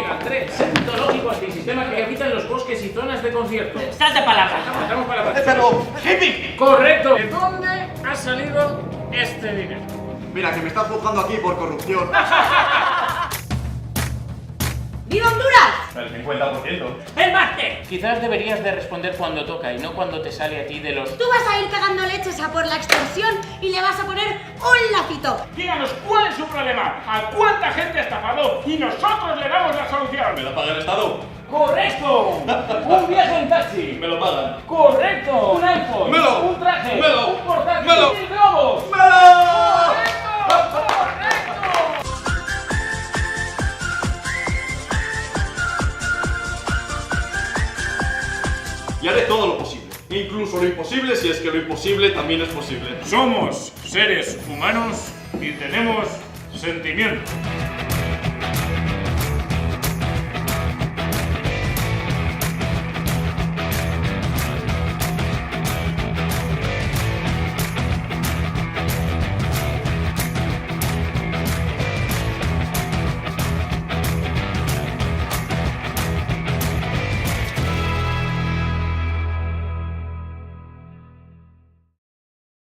omega-3 mitológico antisistema que habita en los bosques y zonas de concierto. ¡Salte palabra! Saltamos palabras. Pero, hippie. Correcto. ¿De dónde ha salido este dinero? Mira, que me estás juzgando aquí por corrupción. ¡Viva Honduras! El 50%. ¡El máster! Quizás deberías de responder cuando toca y no cuando te sale a ti de los... Tú vas a ir cagando leches a por la extensión y le vas a poner un lacito. Díganos cuál es su problema, a cuánta gente ha estafado y nosotros le damos la solución. ¿Me lo paga el Estado? ¡Correcto! Un viaje en taxi. ¿Me lo pagan? ¡Correcto! Un iPhone. ¡Melo! Un traje. ¡Melo! Un portátil. ¡Melo! 1000 globos. ¡Melo! ¡Correcto! Y haré todo lo posible. Incluso lo imposible si es que lo imposible también es posible. Somos seres humanos y tenemos sentimientos.